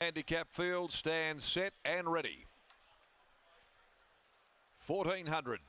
Handicap field, stand set and ready. 1400.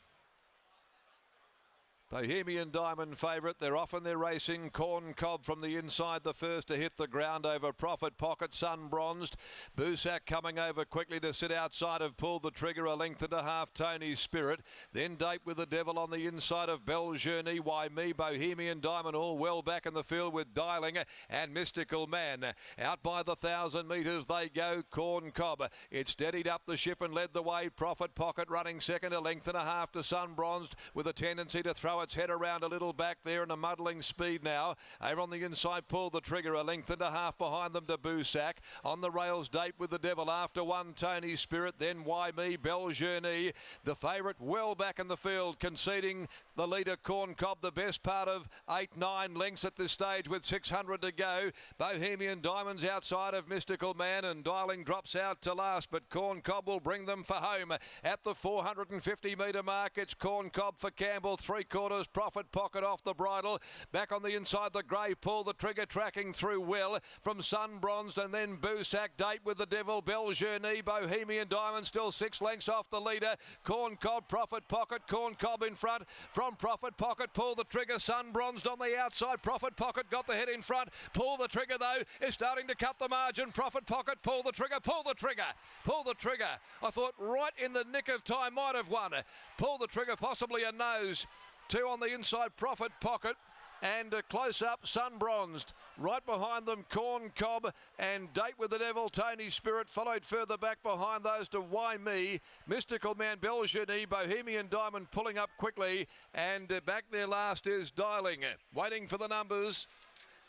Bohemian Diamond favourite. They're off and they're racing. Corn Cob from the inside, the first to hit the ground over Profit Pocket, Sun Bronzed. Busac coming over quickly to sit outside of Pull the Trigger, a length and a half, Tony's Spirit. Then Date with the Devil on the inside of Belle Journey. Why Me, Bohemian Diamond all well back in the field with Dialing and Mystical Man. Out by the 1,000 metres they go. Corn Cob. It steadied up the ship and led the way. Profit Pocket running second, a length and a half to Sun Bronzed with a tendency to throw its head around a little back there in a muddling speed now. Over on the inside, Pull the Trigger, a length and a half behind them to Busac. On the rails, Date with the Devil. After one, Tony's Spirit. Then Why Me, Belle Journey. The favourite well back in the field, conceding the leader, Corn Cob, the best part of 8-9 lengths at this stage with 600 to go. Bohemian Diamonds outside of Mystical Man, and Dialing drops out to last, but Corn Cob will bring them for home. At the 450 metre mark, it's Corn Cob for Campbell, 3/4 Profit Pocket off the bridle. Back on the inside, the grey, Pull the Trigger tracking through well from Sun Bronzed, and then Busac, Date with the Devil, Belle Journey. Bohemian Diamond still 6 lengths off the leader. Corn Cob, Profit Pocket, Corn Cob in front. From Profit Pocket, Pull the Trigger, Sun Bronzed on the outside. Profit Pocket got the head in front. Pull the Trigger though is starting to cut the margin. Profit Pocket, Pull the Trigger, Pull the Trigger, Pull the Trigger. I thought right in the nick of time might have won. Pull the Trigger, possibly a nose. 2 on the inside, Profit Pocket, and close up, Sun Bronzed. Right behind them, Corn Cob and Date with the Devil, Tony's Spirit, followed further back behind those to Why Me, Mystical Man, Belle Journey, Bohemian Diamond pulling up quickly, and back there last is Dialing. Waiting for the numbers.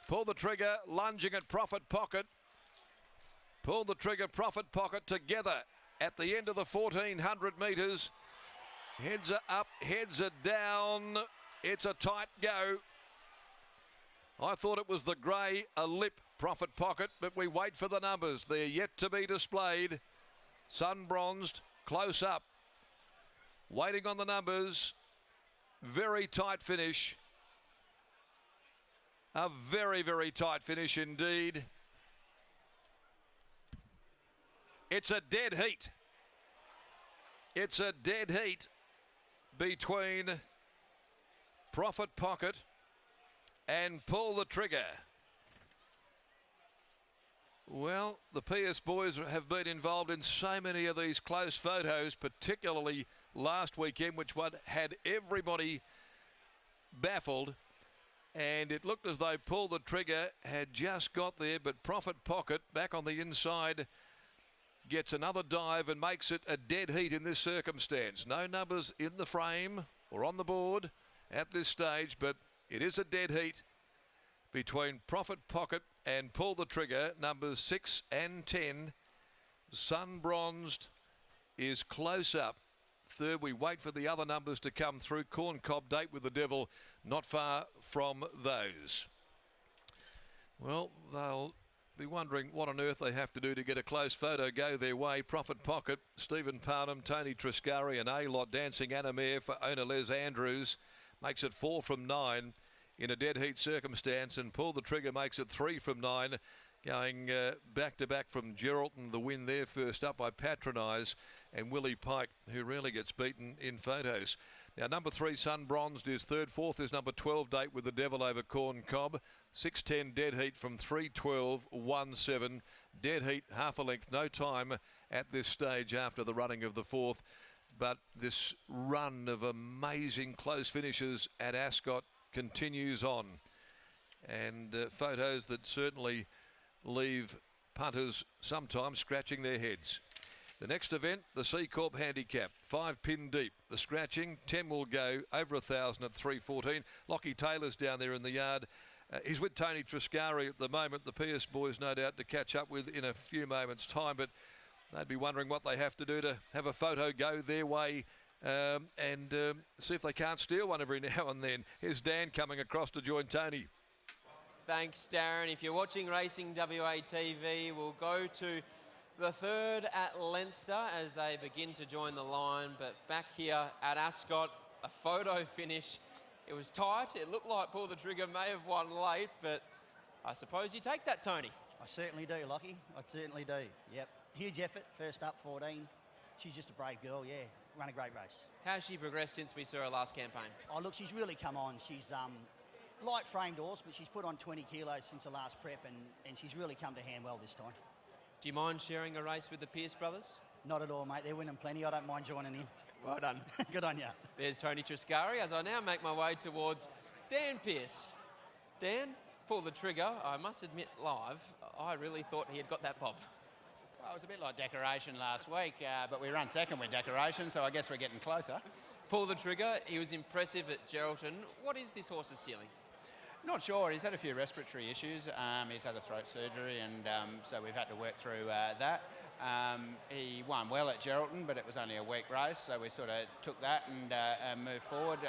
Pull the Trigger, lunging at Profit Pocket. Pull the Trigger, Profit Pocket together at the end of the 1,400 metres. Heads are up, heads are down. It's a tight go. I thought it was the grey, a lip, Profit Pocket, but we wait for the numbers. They're yet to be displayed. Sun Bronzed, close up. Waiting on the numbers. Very tight finish. A very, very tight finish indeed. It's a dead heat. It's a dead heat between Profit Pocket and Pull the Trigger. Well, the PS boys have been involved in so many of these close photos, particularly last weekend, which one had everybody baffled. And it looked as though Pull the Trigger had just got there, but Profit Pocket back on the inside gets another dive and makes it a dead heat in this circumstance. No numbers in the frame or on the board at this stage, but it is a dead heat between Profit Pocket and Pull the Trigger, numbers 6 and 10. Sun Bronzed is close up. Third, we wait for the other numbers to come through. Corn Cob, Date with the Devil, not far from those. Well, they'll be wondering what on earth they have to do to get a close photo go their way. Profit Pocket, Stephen Parnham, Tony Triscari and A-Lot dancing Anamere for owner Les Andrews. Makes it 4 from 9 in a dead heat circumstance, and Pull the Trigger makes it 3 from 9. Going back to back from Geraldton, the win there first up by Patronise, and Willie Pike, who rarely gets beaten in photos. Now, number 3, Sun Bronzed, is third. Fourth is number 12, Date with the Devil over Corn Cob. 6:10 dead heat from 3:12, 1:7. Dead heat, half a length, no time at this stage after the running of the fourth. But this run of amazing close finishes at Ascot continues on. And photos that certainly leave punters sometimes scratching their heads. The next event, the C Corp Handicap, 5 pin deep. The scratching, 10 will go, over 1,000 at 3:14. Lockie Taylor's down there in the yard. He's with Tony Triscari at the moment. The PS boys, no doubt, to catch up with in a few moments' time, but they'd be wondering what they have to do to have a photo go their way and see if they can't steal one every now and then. Here's Dan coming across to join Tony. Thanks, Darren. If you're watching Racing WA TV, we'll go to the third at Leinster as they begin to join the line. But back here at Ascot, a photo finish. It was tight. It looked like Pull the Trigger may have won late, but I suppose you take that, Tony. I certainly do, Lockie. I certainly do. Yep. Huge effort, first up, 14. She's just a brave girl, yeah. Run a great race. How's she progressed since we saw her last campaign? Oh, look, she's really come on. She's light framed horse, but she's put on 20 kilos since the last prep, and she's really come to hand well this time. Do you mind sharing a race with the Pierce brothers? Not at all, mate. They're winning plenty. I don't mind joining in. Well done. Good on you. There's Tony Triscari as I now make my way towards Dan Pierce. Dan, pull the trigger. I must admit live, I really thought he had got that bob. Well, it was a bit like Decoration last week, but we ran second with Decoration, so I guess we're getting closer. Pull the trigger. He was impressive at Geraldton. What is this horse's ceiling? Not sure. He's had a few respiratory issues. He's had a throat surgery, and so we've had to work through that. He won well at Geraldton, but it was only a week race, so we sort of took that and moved forward.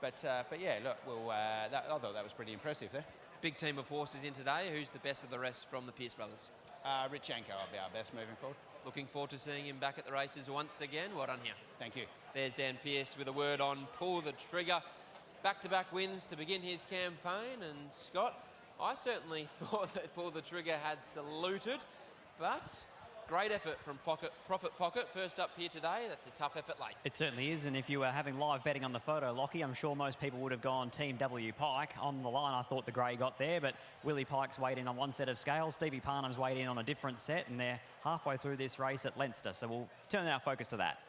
But yeah, look, I thought that was pretty impressive there. Big team of horses in today. Who's the best of the rest from the Pierce brothers? Richenko will be our best moving forward. Looking forward to seeing him back at the races once again. Well done here. Thank you. There's Dan Pierce with a word on Pull the Trigger. Back-to-back wins to begin his campaign, and Scott, I certainly thought that Pull the Trigger had saluted, but great effort from Profit Pocket first up here today. That's a tough effort late. It certainly is, and if you were having live betting on the photo, Lockie, I'm sure most people would have gone Team W Pike. On the line, I thought the grey got there, but Willie Pike's weighed in on one set of scales, Stevie Parnham's weighed in on a different set, and they're halfway through this race at Leinster, so we'll turn our focus to that.